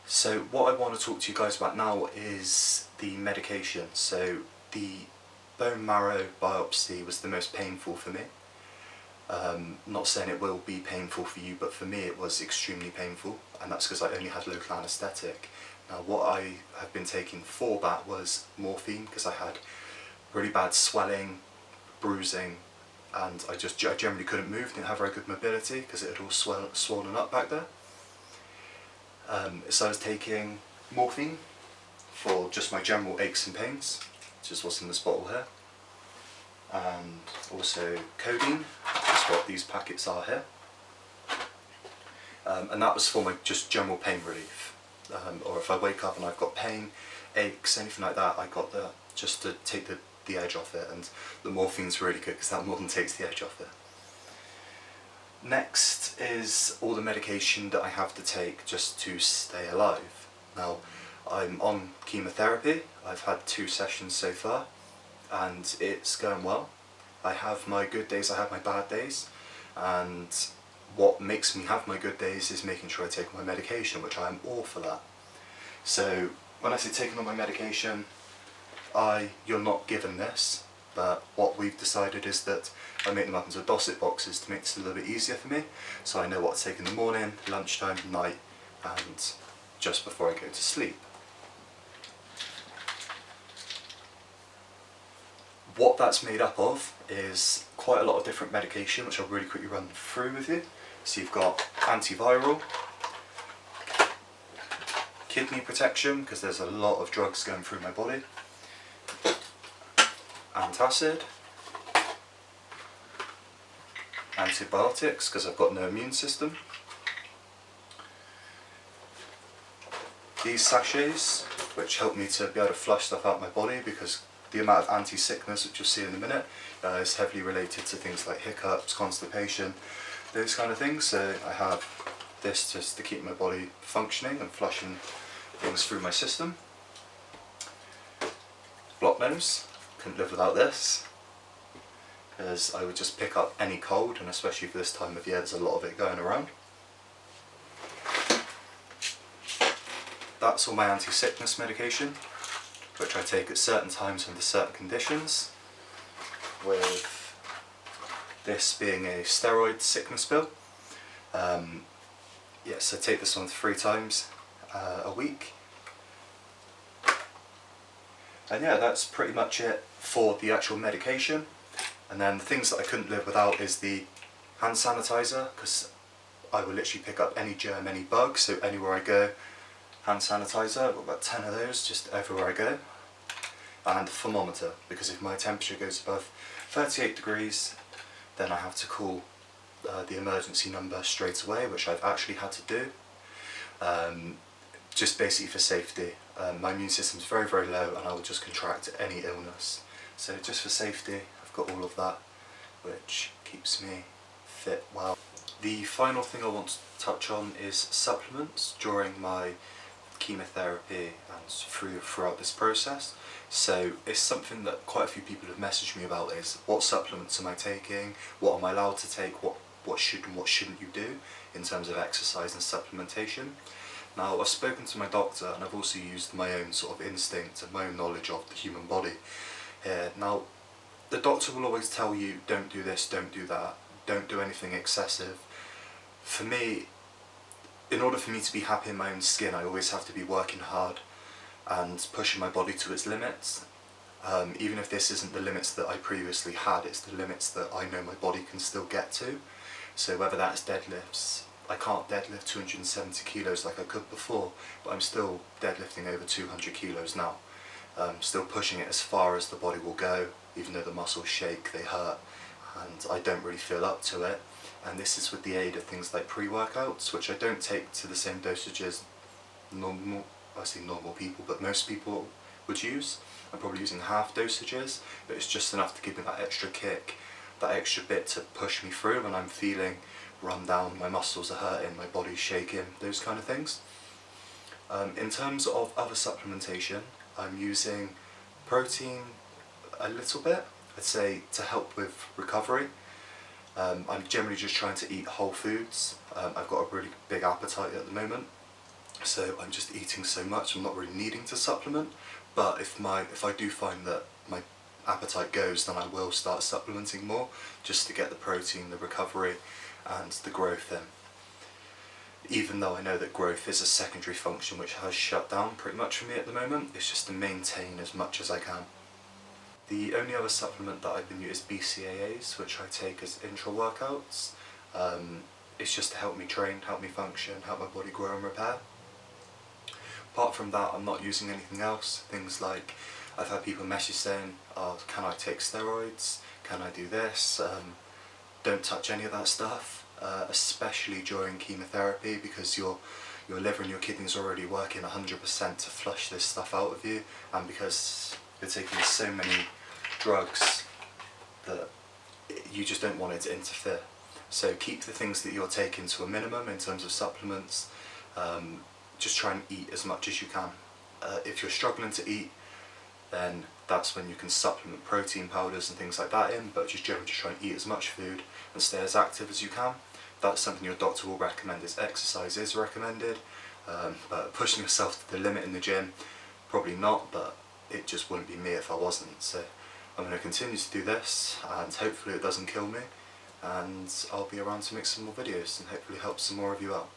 So what I want to talk to you guys about now is the medication. So the bone marrow biopsy was the most painful for me. Not saying it will be painful for you, but for me it was extremely painful, and that's because I only had local anaesthetic. Now what I have been taking for that was morphine, because I had really bad swelling, bruising, and I generally couldn't move, didn't have very good mobility because it had all swollen up back there. So I was taking morphine for just my general aches and pains, which is what's in this bottle here, and also codeine, which is what these packets are here, and that was for my just general pain relief, or if I wake up and I've got pain, aches, anything like that, I got the just to take the edge off it, and the morphine's really good because that more than takes the edge off it. Next is all the medication that I have to take just to stay alive. Now, I'm on chemotherapy. I've had 2 sessions so far, and it's going well. I have my good days, I have my bad days, and what makes me have my good days is making sure I take my medication, which I am awful at. So, when I say taking all my medication, you're not given this, but what we've decided is that I make them up into Docusate boxes to make this a little bit easier for me, so I know what to take in the morning, lunchtime, night, and just before I go to sleep. What that's made up of is quite a lot of different medication, which I'll really quickly run through with you. So you've got antiviral, kidney protection, because there's a lot of drugs going through my body, antacid, antibiotics, because I've got no immune system, these sachets, which help me to be able to flush stuff out my body, because the amount of anti-sickness, which you'll see in a minute, is heavily related to things like hiccups, constipation, those kind of things. So I have this just to keep my body functioning and flushing things through my system. Block nose, couldn't live without this, because I would just pick up any cold, and especially for this time of year there's a lot of it going around. That's all my anti-sickness medication, which I take at certain times under certain conditions, with this being a steroid sickness pill. Yes, I take this one 3 times a week. And yeah, that's pretty much it for the actual medication. And then the things that I couldn't live without is the hand sanitizer, because I will literally pick up any germ, any bug, so anywhere I go, hand sanitizer. I've got about 10 of those just everywhere I go. And thermometer, because if my temperature goes above 38 degrees, then I have to call the emergency number straight away, which I've actually had to do, just basically for safety. My immune system is very, very low, and I will just contract any illness. So just for safety, I've got all of that, which keeps me fit well. The final thing I want to touch on is supplements during my chemotherapy and throughout this process. So it's something that quite a few people have messaged me about, is what supplements am I taking, what am I allowed to take, what should and what shouldn't you do in terms of exercise and supplementation. Now, I've spoken to my doctor, and I've also used my own sort of instinct and my own knowledge of the human body here. Now, the doctor will always tell you, don't do this, don't do that, don't do anything excessive. For me, in order for me to be happy in my own skin, I always have to be working hard and pushing my body to its limits. Even if this isn't the limits that I previously had, it's the limits that I know my body can still get to. So whether that's deadlifts, I can't deadlift 270 kilos like I could before, but I'm still deadlifting over 200 kilos now. Still pushing it as far as the body will go, even though the muscles shake, they hurt, and I don't really feel up to it. And this is with the aid of things like pre-workouts, which I don't take to the same dosage as normal people, but most people would use. I'm probably using half dosages, but it's just enough to give me that extra kick, that extra bit to push me through when I'm feeling run down, my muscles are hurting, my body's shaking, those kind of things. In terms of other supplementation, I'm using protein a little bit, I'd say, to help with recovery. I'm generally just trying to eat whole foods. I've got a really big appetite at the moment, So I'm just eating so much, I'm not really needing to supplement, but if I do find that my appetite goes, then I will start supplementing more, just to get the protein, the recovery and the growth in. Even though I know that growth is a secondary function which has shut down pretty much for me at the moment, it's just to maintain as much as I can. The only other supplement that I've been using is BCAAs, which I take as intra-workouts. It's just to help me train, help me function, help my body grow and repair. Apart from that, I'm not using anything else. Things like, I've had people message saying, oh, can I take steroids? Can I do this? Don't touch any of that stuff, especially during chemotherapy, because your liver and your kidneys are already working 100% to flush this stuff out of you, and because you're taking so many drugs that you just don't want it to interfere. So keep the things that you're taking to a minimum in terms of supplements. Just try and eat as much as you can. If you're struggling to eat, then that's when you can supplement protein powders and things like that in, but just generally just try and eat as much food and stay as active as you can. That's something your doctor will recommend. Is exercise is recommended, but pushing yourself to the limit in the gym, probably not, but it just wouldn't be me if I wasn't. So I'm going to continue to do this, and hopefully it doesn't kill me, and I'll be around to make some more videos and hopefully help some more of you out.